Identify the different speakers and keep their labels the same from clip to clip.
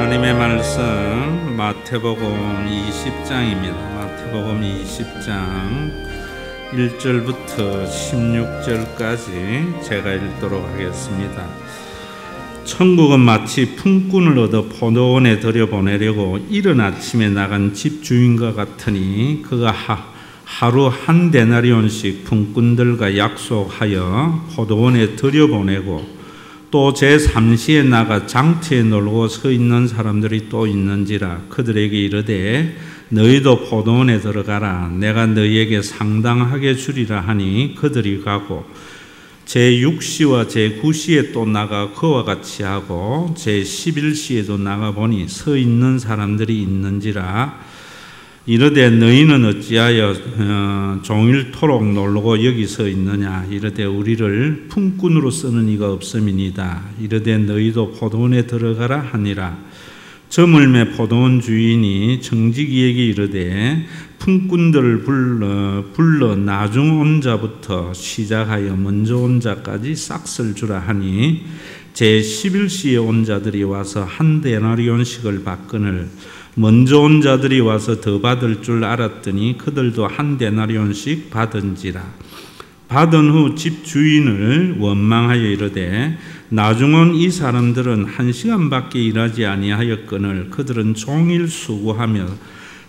Speaker 1: 하나님의 말씀 마태복음 20장입니다. 마태복음 20장 1절부터 16절까지 제가 읽도록 하겠습니다. 천국은 마치 품꾼을 얻어 포도원에 들여보내려고 이른 아침에 나간 집주인과 같으니 그가 하루 한 데나리온씩 품꾼들과 약속하여 포도원에 들여보내고 또 제3시에 나가 장터에 놀고 서 있는 사람들이 또 있는지라 그들에게 이르되 너희도 포도원에 들어가라. 내가 너희에게 상당하게 주리라 하니 그들이 가고 제6시와 제9시에 또 나가 그와 같이 하고 제11시에도 나가보니 서 있는 사람들이 있는지라 이르되 너희는 어찌하여 종일토록 놀고 여기 서 있느냐. 이르되 우리를 품꾼으로 쓰는 이가 없음이니이다. 이르되 너희도 포도원에 들어가라 하니라. 저물매 포도원 주인이 정직이에게 이르되 품꾼들을 불러 나중 온 자부터 시작하여 먼저 온 자까지 싹쓸 주라 하니 제11시에 온 자들이 와서 한 데나리온씩을 받거늘 먼저 온 자들이 와서 더 받을 줄 알았더니 그들도 한 데나리온씩 받은지라. 받은 후 집주인을 원망하여 이르되 나중 온 이 사람들은 1시간밖에 일하지 아니하였거늘 그들은 종일 수고하며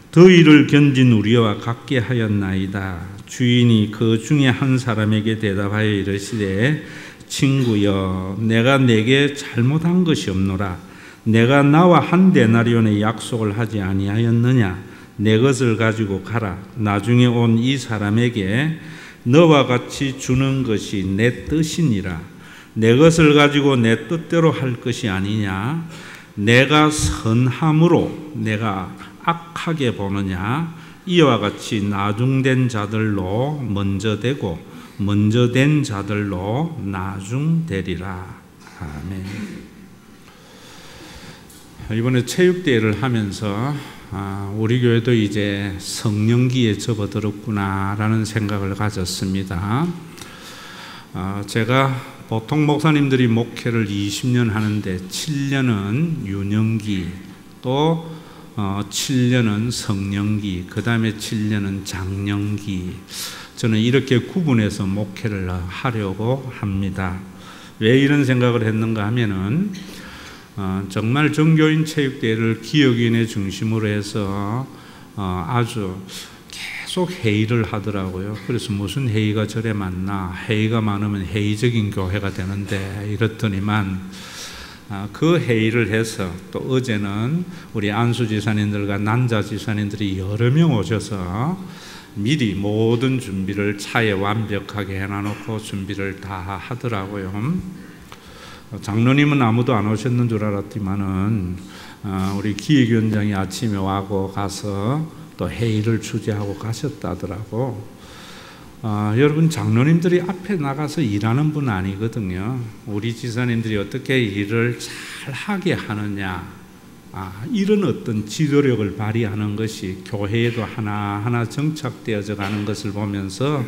Speaker 1: 더위를 견딘 우리와 같게 하였나이다. 주인이 그 중에 한 사람에게 대답하여 이르시되 친구여 내가 내게 잘못한 것이 없노라. 내가 나와 한 데나리온의 약속을 하지 아니하였느냐. 내 것을 가지고 가라. 나중에 온 이 사람에게 너와 같이 주는 것이 내 뜻이니라. 내 것을 가지고 내 뜻대로 할 것이 아니냐. 내가 선함으로 내가 악하게 보느냐. 이와 같이 나중된 자들로 먼저 되고 먼저 된 자들로 나중되리라. 아멘. 이번에 체육대회를 하면서 우리 교회도 이제 성령기에 접어들었구나라는 생각을 가졌습니다. 제가 보통 목사님들이 목회를 20년 하는데 7년은 유년기, 또 7년은 성령기, 그 다음에 7년은 장년기. 저는 이렇게 구분해서 목회를 하려고 합니다. 왜 이런 생각을 했는가 하면은 정말 정교인 체육대회를 기억위원회 중심으로 해서 아주 계속 회의를 하더라고요. 그래서 무슨 회의가 저래 많나, 회의가 많으면 회의적인 교회가 되는데 이렇더니만 그 회의를 해서 또 어제는 우리 안수 지사님들과 난자 지사님들이 여러 명 오셔서 미리 모든 준비를 차에 완벽하게 해놔놓고 준비를 다 하더라고요. 장로님은 아무도 안 오셨는 줄 알았지만은 우리 기획위원장이 아침에 와고 가서 또 회의를 주재하고 가셨다더라고. 여러분 장로님들이 앞에 나가서 일하는 분 아니거든요. 우리 지사님들이 어떻게 일을 잘 하게 하느냐, 이런 어떤 지도력을 발휘하는 것이 교회에도 하나하나 정착되어져 가는 것을 보면서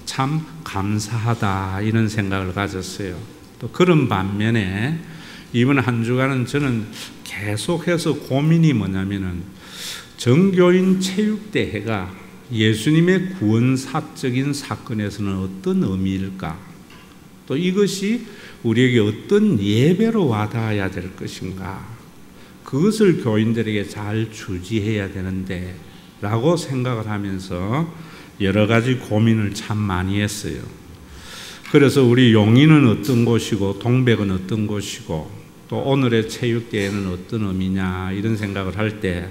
Speaker 1: 참 감사하다 이런 생각을 가졌어요. 또 그런 반면에 이번 한 주간은 저는 계속해서 고민이 뭐냐면은 정교인 체육대회가 예수님의 구원사적인 사건에서는 어떤 의미일까? 또 이것이 우리에게 어떤 예배로 와닿아야 될 것인가? 그것을 교인들에게 잘 주지해야 되는데 라고 생각을 하면서 여러 가지 고민을 참 많이 했어요. 그래서 우리 용인은 어떤 곳이고 동백은 어떤 곳이고 또 오늘의 체육대회는 어떤 의미냐 이런 생각을 할 때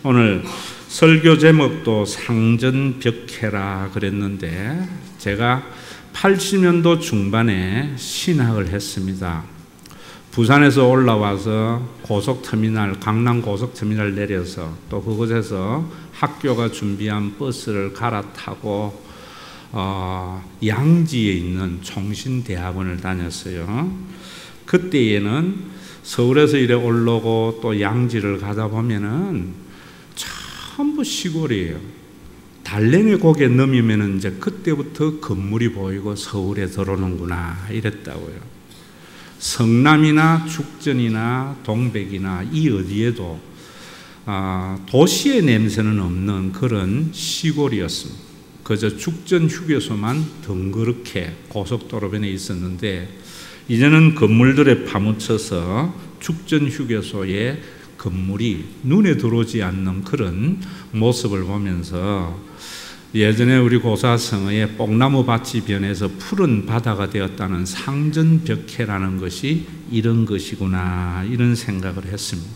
Speaker 1: 오늘 설교 제목도 상전벽해라 그랬는데 제가 80년도 중반에 신학을 했습니다. 부산에서 올라와서 고속터미널, 강남 고속터미널 내려서 또 그곳에서 학교가 준비한 버스를 갈아타고 양지에 있는 총신대학원을 다녔어요. 그때에는 서울에서 이래 올라오고 또 양지를 가다 보면은 전부 시골이에요. 달래내 고개 넘으면 이제 그때부터 건물이 보이고 서울에 들어오는구나 이랬다고요. 성남이나 죽전이나 동백이나 이 어디에도 도시의 냄새는 없는 그런 시골이었습니다. 그저 죽전 휴게소만 덩그렇게 고속도로변에 있었는데 이제는 건물들에 파묻혀서 죽전 휴게소의 건물이 눈에 들어오지 않는 그런 모습을 보면서 예전에 우리 고사성의 뽕나무 밭이 변해서 푸른 바다가 되었다는 상전벽해라는 것이 이런 것이구나 이런 생각을 했습니다.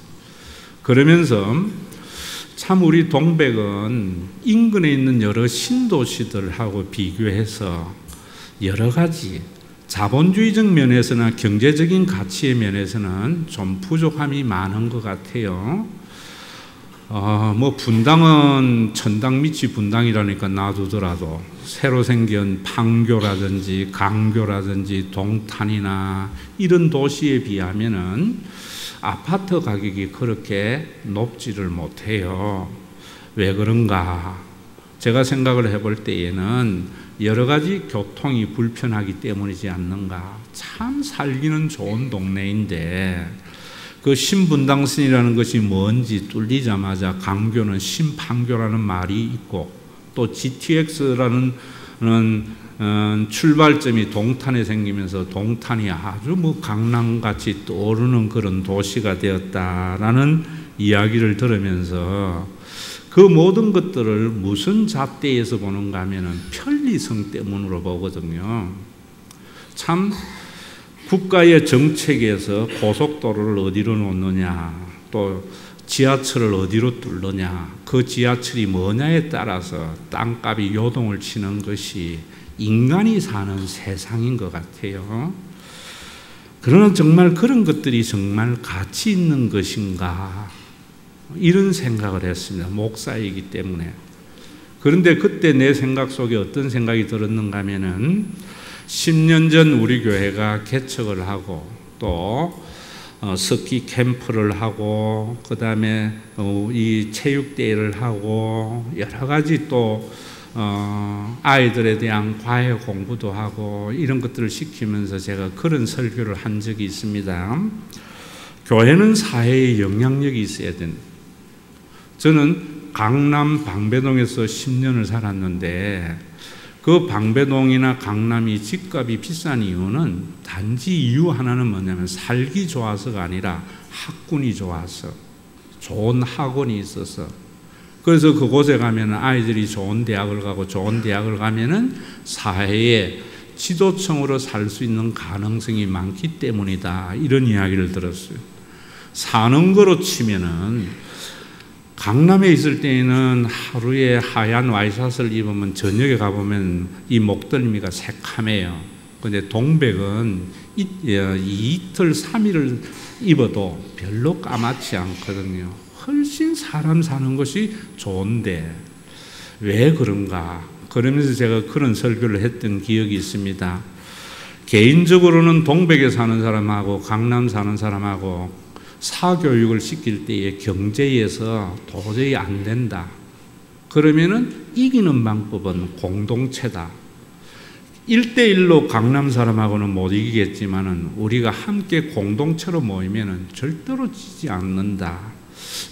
Speaker 1: 그러면서 참 우리 동백은 인근에 있는 여러 신도시들하고 비교해서 여러 가지 자본주의적 면에서나 경제적인 가치의 면에서는 좀 부족함이 많은 것 같아요. 분당은 천당 밑이 분당이라니까 놔두더라도 새로 생긴 판교라든지 강교라든지 동탄이나 이런 도시에 비하면은 아파트 가격이 그렇게 높지를 못해요. 왜 그런가? 제가 생각을 해볼 때에는 여러 가지 교통이 불편하기 때문이지 않는가. 참 살기는 좋은 동네인데 그 신분당선이라는 것이 뭔지 뚫리자마자 강교는 신판교라는 말이 있고 또 GTX라는 출발점이 동탄에 생기면서 동탄이 아주 강남같이 떠오르는 그런 도시가 되었다라는 이야기를 들으면서 그 모든 것들을 무슨 잣대에서 보는가 하면은 편리성 때문으로 보거든요. 참 국가의 정책에서 고속도로를 어디로 놓느냐, 또 지하철을 어디로 뚫느냐, 그 지하철이 뭐냐에 따라서 땅값이 요동을 치는 것이 인간이 사는 세상인 것 같아요. 그러나 정말 그런 것들이 정말 가치 있는 것인가 이런 생각을 했습니다. 목사이기 때문에. 그런데 그때 내 생각 속에 어떤 생각이 들었는가 하면은 10년 전 우리 교회가 개척을 하고 또 스키 캠프를 하고 그 다음에 이 체육대회를 하고 여러 가지 또 아이들에 대한 과외 공부도 하고 이런 것들을 시키면서 제가 그런 설교를 한 적이 있습니다. 교회는 사회에 영향력이 있어야 된다. 저는 강남 방배동에서 10년을 살았는데 그 방배동이나 강남이 집값이 비싼 이유는 단지 이유 하나는 뭐냐면 살기 좋아서가 아니라 학군이 좋아서 좋은 학원이 있어서 그래서 그곳에 가면 아이들이 좋은 대학을 가고 좋은 대학을 가면은 사회에 지도층으로 살 수 있는 가능성이 많기 때문이다 이런 이야기를 들었어요. 사는 거로 치면은 강남에 있을 때에는 하루에 하얀 와이셔츠를 입으면 저녁에 가보면 이 목덜미가 새카매요. 근데 동백은 이틀 3일을 입어도 별로 까맣지 않거든요. 훨씬 사람 사는 것이 좋은데 왜 그런가? 그러면서 제가 그런 설교를 했던 기억이 있습니다. 개인적으로는 동백에 사는 사람하고 강남 사는 사람하고 사교육을 시킬 때에 경제에서 도저히 안 된다. 그러면은 이기는 방법은 공동체다. 1대1로 강남 사람하고는 못 이기겠지만은 우리가 함께 공동체로 모이면은 절대로 지지 않는다.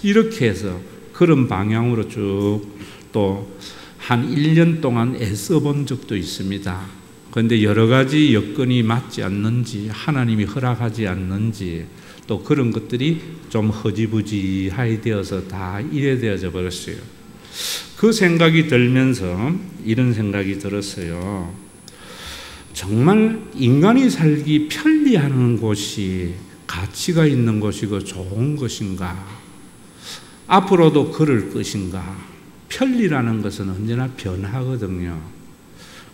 Speaker 1: 이렇게 해서 그런 방향으로 쭉 또 한 1년 동안 애써본 적도 있습니다. 그런데 여러 가지 여건이 맞지 않는지 하나님이 허락하지 않는지 또 그런 것들이 좀 허지부지하게 되어서 다 이래 되어져 버렸어요. 그 생각이 들면서 이런 생각이 들었어요. 정말 인간이 살기 편리하는 곳이 가치가 있는 곳이고 좋은 것인가? 앞으로도 그럴 것인가? 편리라는 것은 언제나 변하거든요.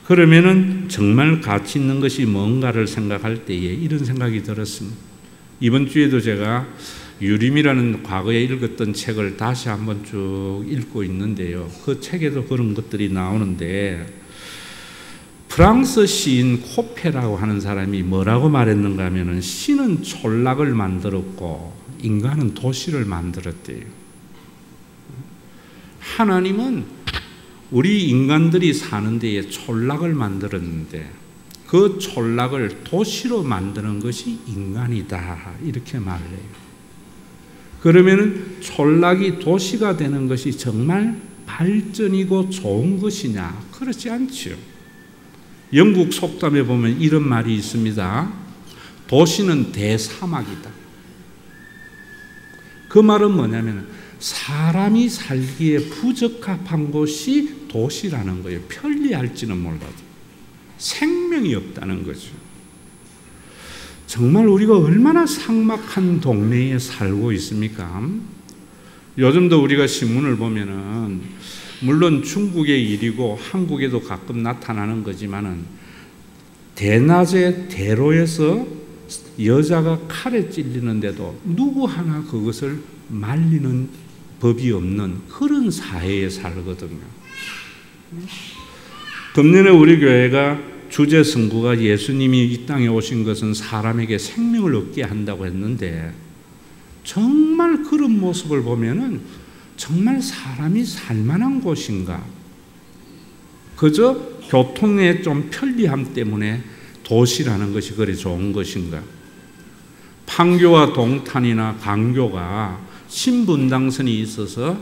Speaker 1: 그러면은 정말 가치 있는 것이 뭔가를 생각할 때에 이런 생각이 들었습니다. 이번 주에도 제가 유림이라는 과거에 읽었던 책을 다시 한번 쭉 읽고 있는데요. 그 책에도 그런 것들이 나오는데 프랑스 시인 코페라고 하는 사람이 뭐라고 말했는가 하면은 신은 촌락을 만들었고 인간은 도시를 만들었대요. 하나님은 우리 인간들이 사는 데에 촌락을 만들었는데 그 촌락을 도시로 만드는 것이 인간이다. 이렇게 말을 해요. 그러면 촌락이 도시가 되는 것이 정말 발전이고 좋은 것이냐? 그렇지 않지요. 영국 속담에 보면 이런 말이 있습니다. 도시는 대사막이다. 그 말은 뭐냐면 사람이 살기에 부적합한 곳이 도시라는 거예요. 편리할지는 몰라도 생명이 없다는 거죠. 정말 우리가 얼마나 삭막한 동네에 살고 있습니까? 요즘도 우리가 신문을 보면은 물론 중국의 일이고 한국에도 가끔 나타나는 거지만은 대낮에 대로에서 여자가 칼에 찔리는데도 누구 하나 그것을 말리는 법이 없는 그런 사회에 살거든요. 금년에 우리 교회가 주제 선구가 예수님이 이 땅에 오신 것은 사람에게 생명을 얻게 한다고 했는데 정말 그런 모습을 보면은 정말 사람이 살만한 곳인가? 그저 교통의 좀 편리함 때문에 도시라는 것이 그리 좋은 것인가? 판교와 동탄이나 강교가 신분당선이 있어서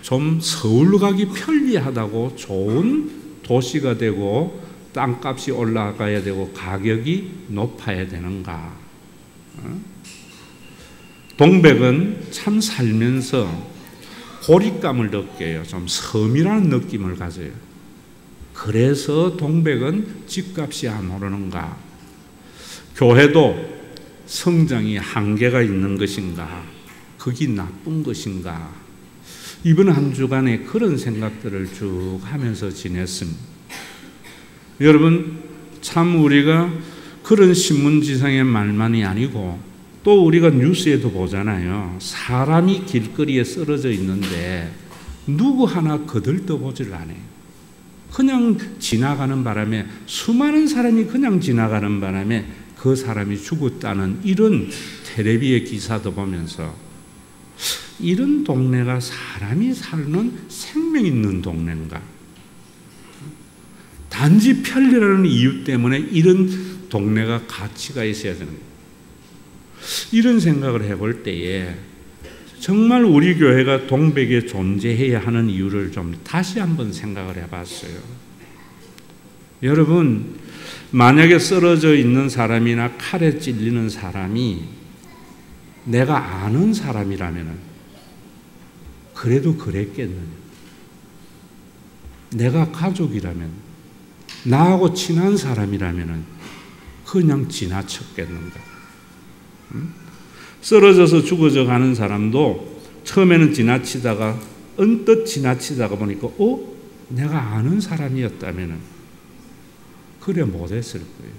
Speaker 1: 좀 서울로 가기 편리하다고 좋은 도시가 되고 땅값이 올라가야 되고 가격이 높아야 되는가? 동백은 참 살면서 고립감을 느껴요. 좀 섬이라는 느낌을 가져요. 그래서 동백은 집값이 안 오르는가? 교회도 성장이 한계가 있는 것인가? 그게 나쁜 것인가? 이번 한 주간에 그런 생각들을 쭉 하면서 지냈습니다. 여러분, 참 우리가 그런 신문지상의 말만이 아니고 또 우리가 뉴스에도 보잖아요. 사람이 길거리에 쓰러져 있는데 누구 하나 거들떠보질 않아요. 그냥 지나가는 바람에 수많은 사람이 그냥 지나가는 바람에 그 사람이 죽었다는 이런 텔레비의 기사도 보면서 이런 동네가 사람이 사는 생명 있는 동네인가? 단지 편리라는 이유 때문에 이런 동네가 가치가 있어야 되는 거예요. 이런 생각을 해볼 때에 정말 우리 교회가 동백에 존재해야 하는 이유를 좀 다시 한번 생각을 해봤어요. 여러분, 만약에 쓰러져 있는 사람이나 칼에 찔리는 사람이 내가 아는 사람이라면 그래도 그랬겠느냐? 내가 가족이라면, 나하고 친한 사람이라면 그냥 지나쳤겠는가? 쓰러져서 죽어져 가는 사람도 처음에는 지나치다가 언뜻 지나치다가 보니까 내가 아는 사람이었다면 그래 못했을 거예요.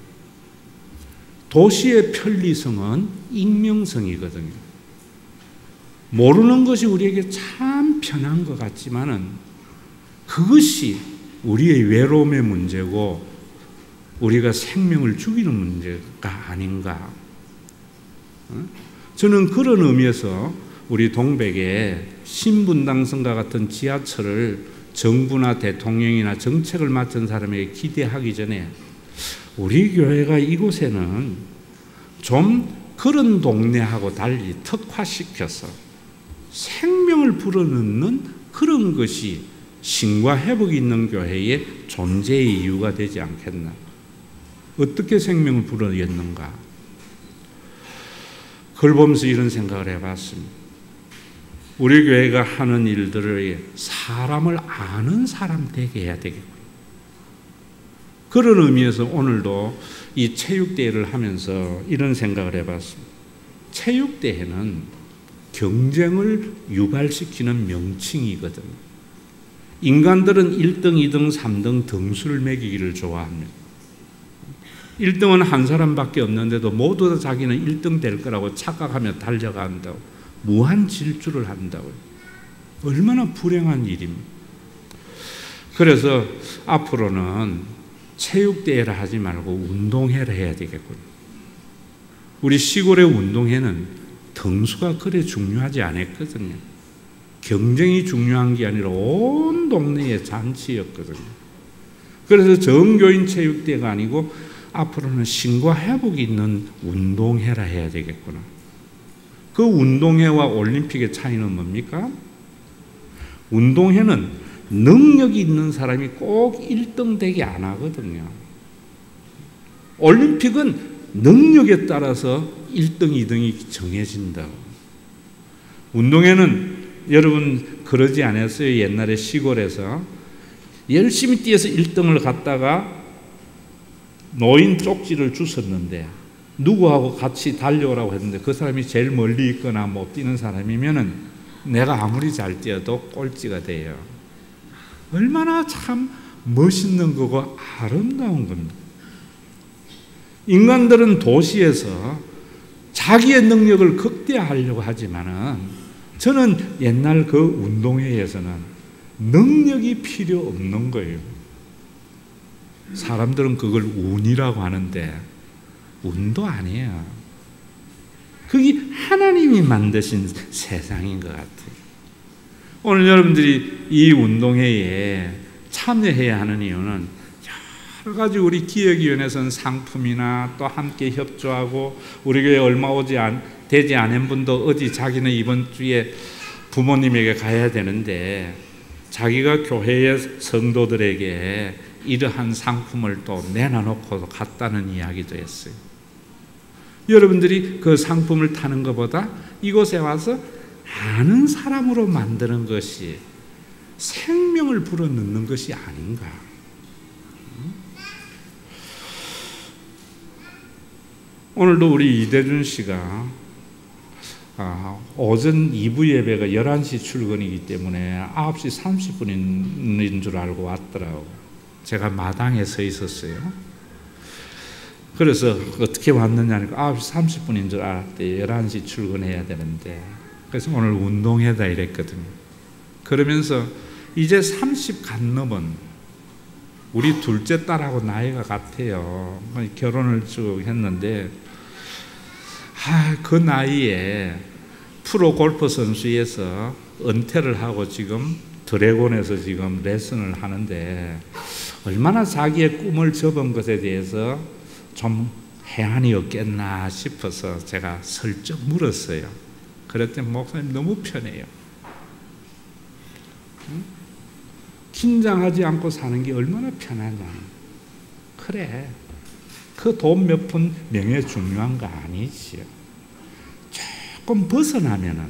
Speaker 1: 도시의 편리성은 익명성이거든요. 모르는 것이 우리에게 참 편한 것 같지만은 그것이 우리의 외로움의 문제고 우리가 생명을 죽이는 문제가 아닌가. 저는 그런 의미에서 우리 동백에 신분당선과 같은 지하철을 정부나 대통령이나 정책을 맡은 사람에게 기대하기 전에 우리 교회가 이곳에는 좀 그런 동네하고 달리 특화시켜서 생명을 불어넣는 그런 것이 신과 회복이 있는 교회의 존재의 이유가 되지 않겠나. 어떻게 생명을 불어넣는가. 그걸 보면서 이런 생각을 해봤습니다. 우리 교회가 하는 일들을 사람을 아는 사람 되게 해야 되겠군요. 그런 의미에서 오늘도 이 체육대회를 하면서 이런 생각을 해봤습니다. 체육대회는 경쟁을 유발시키는 명칭이거든요. 인간들은 1등, 2등, 3등 등수를 매기기를 좋아합니다. 1등은 한 사람밖에 없는데도 모두 다 자기는 1등 될 거라고 착각하며 달려간다고. 무한 질주를 한다고요. 얼마나 불행한 일입니까? 그래서 앞으로는 체육대회를 하지 말고 운동회를 해야 되겠군요. 우리 시골의 운동회는 등수가 그래 중요하지 않았거든요. 경쟁이 중요한 게 아니라 온 동네의 잔치였거든요. 그래서 정교인 체육대회가 아니고 앞으로는 신과 회복이 있는 운동회라 해야 되겠구나. 그 운동회와 올림픽의 차이는 뭡니까? 운동회는 능력이 있는 사람이 꼭 1등 되게 안 하거든요. 올림픽은 능력에 따라서 1등, 2등이 정해진다고. 운동회는 여러분 그러지 않았어요? 옛날에 시골에서 열심히 뛰어서 1등을 갔다가 노인 쪽지를 주셨는데 누구하고 같이 달려오라고 했는데 그 사람이 제일 멀리 있거나 못 뛰는 사람이면은 내가 아무리 잘 뛰어도 꼴찌가 돼요. 얼마나 참 멋있는 거고 아름다운 겁니다. 인간들은 도시에서 자기의 능력을 극대화하려고 하지만은 저는 옛날 그 운동회에서는 능력이 필요 없는 거예요. 사람들은 그걸 운이라고 하는데 운도 아니에요. 그게 하나님이 만드신 세상인 것 같아요. 오늘 여러분들이 이 운동회에 참여해야 하는 이유는 여러 가지 우리 기획위원회에서는 상품이나 또 함께 협조하고 우리 교회 얼마 되지 않은 분도 어디 자기는 이번 주에 부모님에게 가야 되는데 자기가 교회의 성도들에게 이러한 상품을 또 내놔놓고 갔다는 이야기도 했어요. 여러분들이 그 상품을 타는 것보다 이곳에 와서 아는 사람으로 만드는 것이 생명을 불어넣는 것이 아닌가. 오늘도 우리 이대준 씨가 오전 2부 예배가 11시 출근이기 때문에 9시 30분인 줄 알고 왔더라고. 제가 마당에 서 있었어요. 그래서 어떻게 왔느냐니까 9시 30분인 줄 알았대. 11시 출근해야 되는데. 그래서 오늘 운동회다 이랬거든요. 그러면서 이제 30 간 넘은 우리 둘째 딸하고 나이가 같아요. 결혼을 쭉 했는데 그 나이에 프로 골프 선수에서 은퇴를 하고 지금 드래곤에서 지금 레슨을 하는데 얼마나 자기의 꿈을 접은 것에 대해서 좀 해안이 없겠나 싶어서 제가 슬쩍 물었어요. 그랬더니 목사님 너무 편해요. 긴장하지 않고 사는 게 얼마나 편하냐. 그래. 그 돈 몇 푼 명예 중요한 거 아니지요. 조금 벗어나면은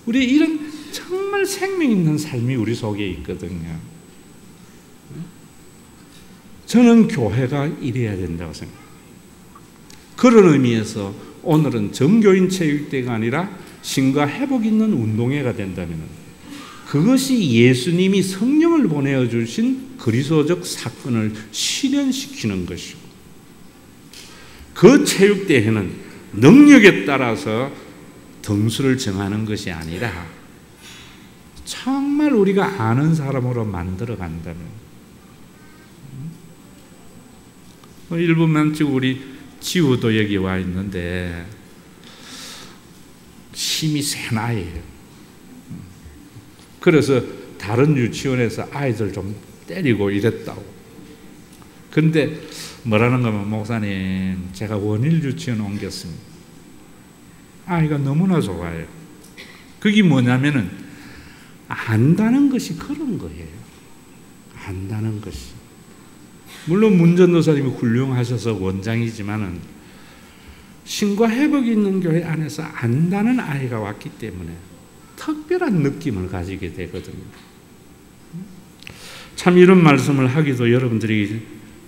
Speaker 1: 우리 이런 정말 생명 있는 삶이 우리 속에 있거든요. 저는 교회가 이래야 된다고 생각해요. 그런 의미에서 오늘은 정교인 체육대가 아니라 신과 회복 있는 운동회가 된다면 그것이 예수님이 성령을 보내어 주신 그리스도적 사건을 실현시키는 것이고 그 체육대회는 능력에 따라서 등수를 정하는 것이 아니라 정말 우리가 아는 사람으로 만들어 간다면 1분만 찍고 우리 지우도 여기 와 있는데 힘이 센 아이예요. 그래서 다른 유치원에서 아이들 좀 때리고 이랬다고. 근데 뭐라는 거면 목사님 제가 원일 유치원 옮겼습니다. 아이가 너무나 좋아요. 그게 뭐냐면은 안다는 것이 그런 거예요. 안다는 것이. 물론 문전도사님이 훌륭하셔서 원장이지만은 신과 회복이 있는 교회 안에서 안다는 아이가 왔기 때문에 특별한 느낌을 가지게 되거든요. 참 이런 말씀을 하기도 여러분들이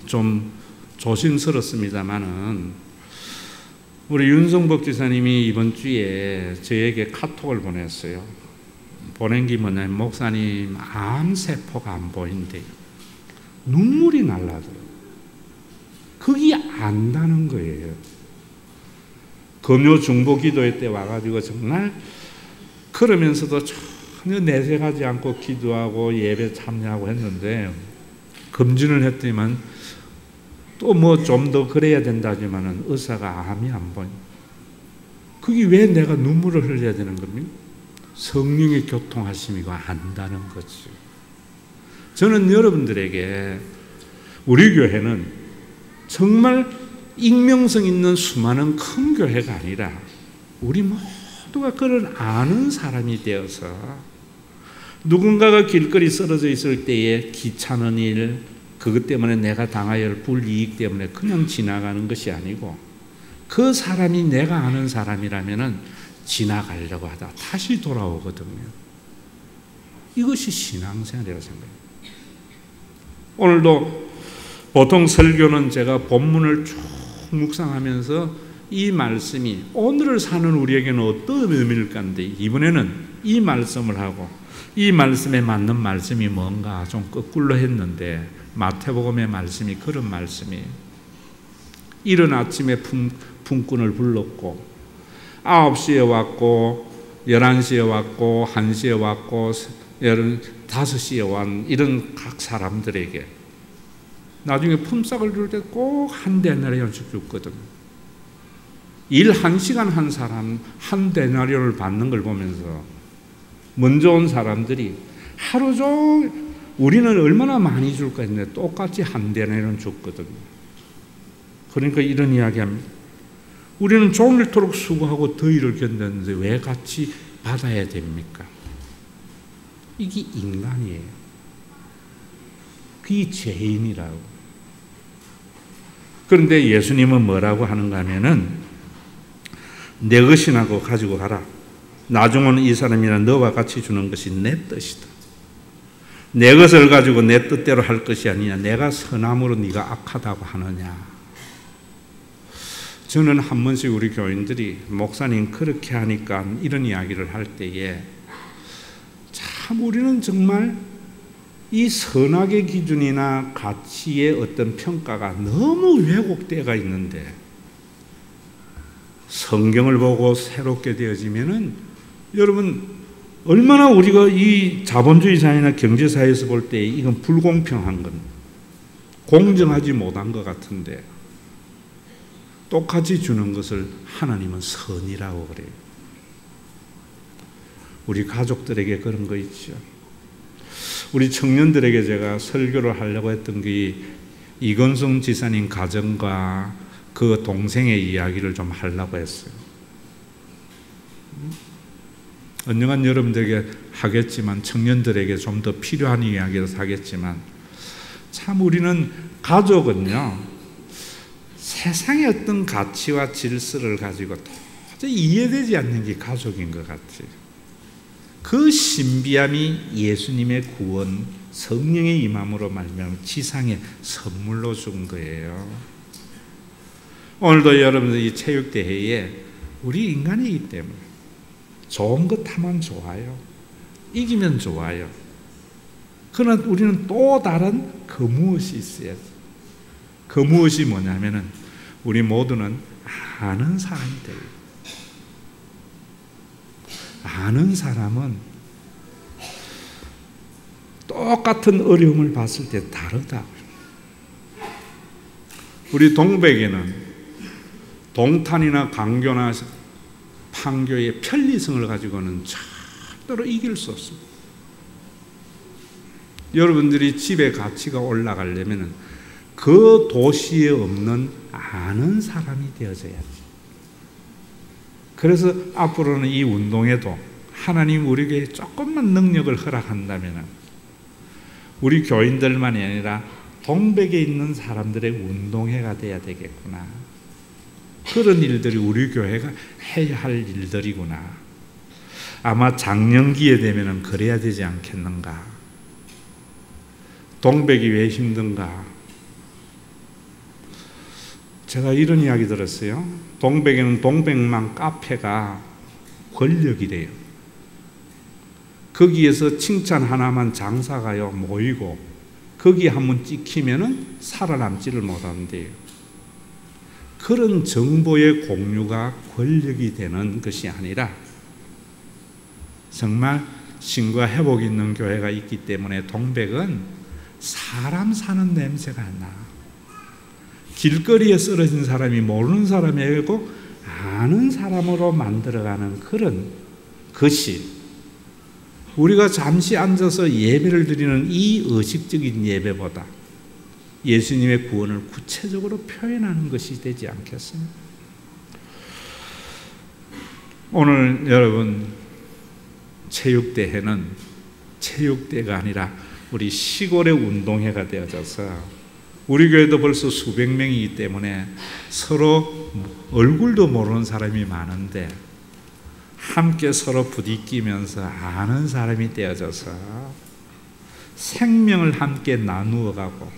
Speaker 1: 좀 조심스럽습니다만은 우리 윤성복 지사님이 이번 주에 저에게 카톡을 보냈어요. 보낸 게 뭐냐면 목사님 암세포가 안 보인대요. 눈물이 날라더라고요. 그게 안다는 거예요. 금요 중보 기도회 때 와가지고 정말 그러면서도 전혀 내색하지 않고 기도하고 예배 참여하고 했는데 검진을 했더니만 또 뭐 좀 더 그래야 된다지만은 의사가 암이 안 보여. 그게 왜 내가 눈물을 흘려야 되는 겁니까? 성령의 교통하심이고 안다는 거죠. 저는 여러분들에게 우리 교회는 정말 익명성 있는 수많은 큰 교회가 아니라 우리 모두가 그를 아는 사람이 되어서 누군가가 길거리 쓰러져 있을 때에 귀찮은 일, 그것 때문에 내가 당하여 할 불이익 때문에 그냥 지나가는 것이 아니고 그 사람이 내가 아는 사람이라면 지나가려고 하다 다시 돌아오거든요. 이것이 신앙생활이라고 생각해요. 오늘도 보통 설교는 제가 본문을 쭉 묵상하면서 이 말씀이 오늘을 사는 우리에게는 어떤 의미일까 하는데 이번에는 이 말씀을 하고 이 말씀에 맞는 말씀이 뭔가 좀 거꾸로 했는데 마태복음의 말씀이 그런 말씀이에요. 이른 아침에 품꾼을 불렀고 9시에 왔고 11시에 왔고 1시에 왔고 5시에 온 이런 각 사람들에게 나중에 품삯을 줄 때 꼭 한 데나리온씩 줬거든. 일 1시간 한 사람 한 데나리온을 받는 걸 보면서 먼저 온 사람들이 하루 종일 우리는 얼마나 많이 줄까 했는데 똑같이 한 데나리온 줬거든. 그러니까 이런 이야기합니다. 우리는 종일토록 수고하고 더위를 견뎠는데 왜 같이 받아야 됩니까? 이게 인간이에요. 그게 죄인이라고. 그런데 예수님은 뭐라고 하는가 하면은 내 것이라고 가지고 가라. 나중에는 이 사람이나 너와 같이 주는 것이 내 뜻이다. 내 것을 가지고 내 뜻대로 할 것이 아니냐. 내가 선함으로 네가 악하다고 하느냐. 저는 한 번씩 우리 교인들이 목사님 그렇게 하니까 이런 이야기를 할 때에 참 우리는 정말 이 선악의 기준이나 가치의 어떤 평가가 너무 왜곡되어가 있는데 성경을 보고 새롭게 되어지면은 여러분 얼마나 우리가 이 자본주의 사회나 경제사회에서 볼 때 이건 불공평한 건 공정하지 못한 것 같은데 똑같이 주는 것을 하나님은 선이라고 그래요. 우리 가족들에게 그런 거 있죠. 우리 청년들에게 제가 설교를 하려고 했던 게 이건성 지사님 가정과 그 동생의 이야기를 좀 하려고 했어요. 언젠간 여러분들에게 하겠지만 청년들에게 좀 더 필요한 이야기를 하겠지만 참 우리는 가족은요 세상의 어떤 가치와 질서를 가지고 도저히 이해되지 않는 게 가족인 것 같아요. 그 신비함이 예수님의 구원, 성령의 임함으로 말미암아 지상에 선물로 준 거예요. 오늘도 여러분들 이 체육대회에 우리 인간이기 때문에 좋은 것 하면 좋아요. 이기면 좋아요. 그러나 우리는 또 다른 그 무엇이 있어야지. 그 무엇이 뭐냐면은 우리 모두는 아는 사람이 돼요. 아는 사람은 똑같은 어려움을 봤을 때 다르다. 우리 동백에는 동탄이나 강교나 판교의 편리성을 가지고는 절대로 이길 수 없습니다. 여러분들이 집의 가치가 올라가려면 그 도시에 없는 아는 사람이 되어져야지. 그래서 앞으로는 이 운동에도 하나님 우리에게 조금만 능력을 허락한다면 우리 교인들만이 아니라 동백에 있는 사람들의 운동회가 돼야 되겠구나. 그런 일들이 우리 교회가 해야 할 일들이구나. 아마 작년기에 되면 그래야 되지 않겠는가. 동백이 왜 힘든가. 제가 이런 이야기 들었어요. 동백에는 동백만 카페가 권력이래요. 거기에서 칭찬 하나만 장사가요 모이고 거기 한번 찍히면은 살아남지를 못한대요. 그런 정보의 공유가 권력이 되는 것이 아니라 정말 신과 회복 있는 교회가 있기 때문에 동백은 사람 사는 냄새가 나. 길거리에 쓰러진 사람이 모르는 사람이 아니고 아는 사람으로 만들어가는 그런 것이 우리가 잠시 앉아서 예배를 드리는 이 의식적인 예배보다 예수님의 구원을 구체적으로 표현하는 것이 되지 않겠습니까? 오늘 여러분 체육대회는 체육대회가 아니라 우리 시골의 운동회가 되어져서 우리 교회도 벌써 수백 명이기 때문에 서로 얼굴도 모르는 사람이 많은데 함께 서로 부딪히면서 아는 사람이 되어져서 생명을 함께 나누어 가고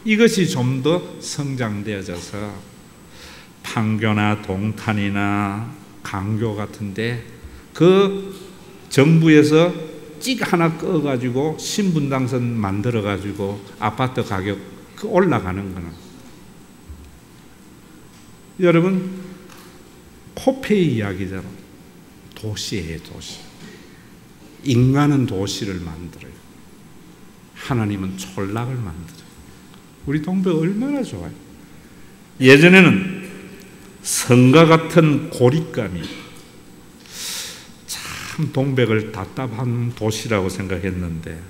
Speaker 1: 이것이 좀 더 성장되어져서 판교나 동탄이나 강교 같은데 그 정부에서 찍 하나 꺼가지고 신분당선 만들어가지고 아파트 가격 올라가는 거는 여러분 코페이 이야기처럼 도시예요. 도시. 인간은 도시를 만들어요. 하나님은 촌락을 만들어요. 우리 동백 얼마나 좋아요. 예전에는 성과 같은 고립감이 참 동백을 답답한 도시라고 생각했는데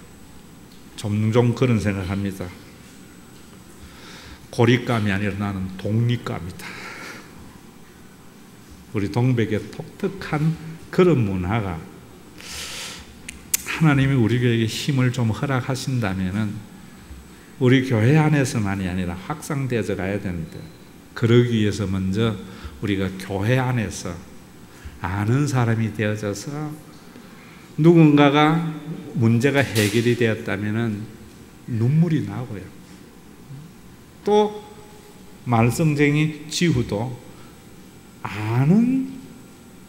Speaker 1: 종종 그런 생각합니다. 고립감이 아니라 나는 독립감이다. 우리 동백의 독특한 그런 문화가 하나님이 우리 교회에게 힘을 좀 허락하신다면은 우리 교회 안에서만이 아니라 확산되어져 가야 되는데 그러기 위해서 먼저 우리가 교회 안에서 아는 사람이 되어져서 누군가가 문제가 해결이 되었다면은 눈물이 나고요. 또 말썽쟁이 지후도 아는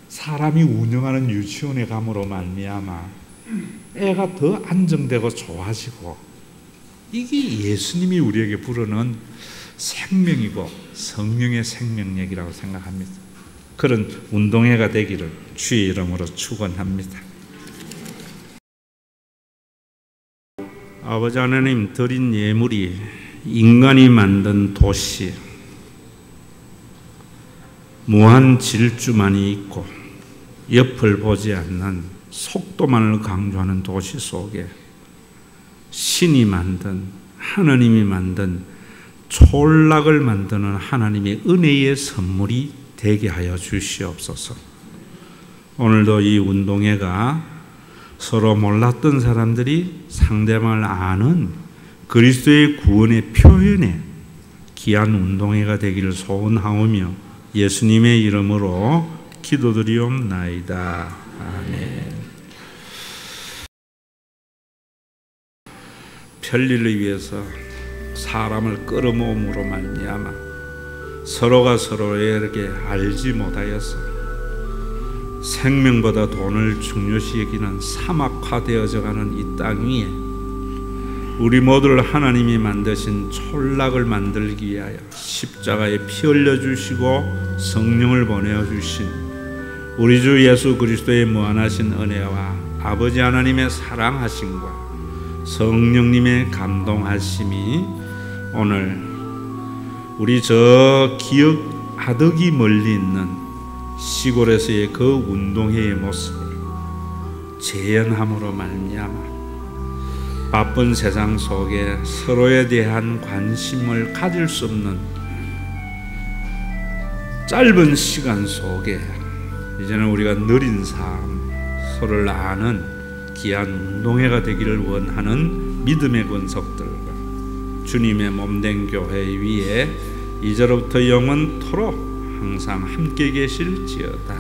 Speaker 1: 사람이 운영하는 유치원에 감으로 말미암아 애가 더 안정되고 좋아지고 이게 예수님이 우리에게 부르는 생명이고 성령의 생명력이라고 생각합니다. 그런 운동회가 되기를 주의 이름으로 축원합니다. 아버지 하나님 드린 예물이 인간이 만든 도시, 무한 질주만이 있고 옆을 보지 않는 속도만을 강조하는 도시 속에 신이 만든 하나님이 만든 촌락을 만드는 하나님의 은혜의 선물이 되게 하여 주시옵소서. 오늘도 이 운동회가 서로 몰랐던 사람들이 상대방을 아는 그리스도의 구원의 표현에 귀한 운동회가 되기를 소원하오며 예수님의 이름으로 기도드리옵나이다. 아멘. 편리를 위해서 사람을 끌어모음으로 말미암아 서로가 서로에게 알지 못하여서 생명보다 돈을 중요시 여기는 사막화되어져 가는 이 땅 위에 우리 모두를 하나님이 만드신 촌락을 만들기 위하여 십자가에 피 흘려 주시고 성령을 보내어 주신 우리 주 예수 그리스도의 무한하신 은혜와 아버지 하나님의 사랑하심과 성령님의 감동하심이 오늘 우리 저 기억 아득이 멀리 있는 시골에서의 그 운동회의 모습을 재현함으로 말미암아 바쁜 세상 속에 서로에 대한 관심을 가질 수 없는 짧은 시간 속에 이제는 우리가 느린 삶, 서로를 아는 귀한 운동회가 되기를 원하는 믿음의 권속들과 주님의 몸된 교회 위에 이제로부터 영원토록 항상 함께 계실지어다.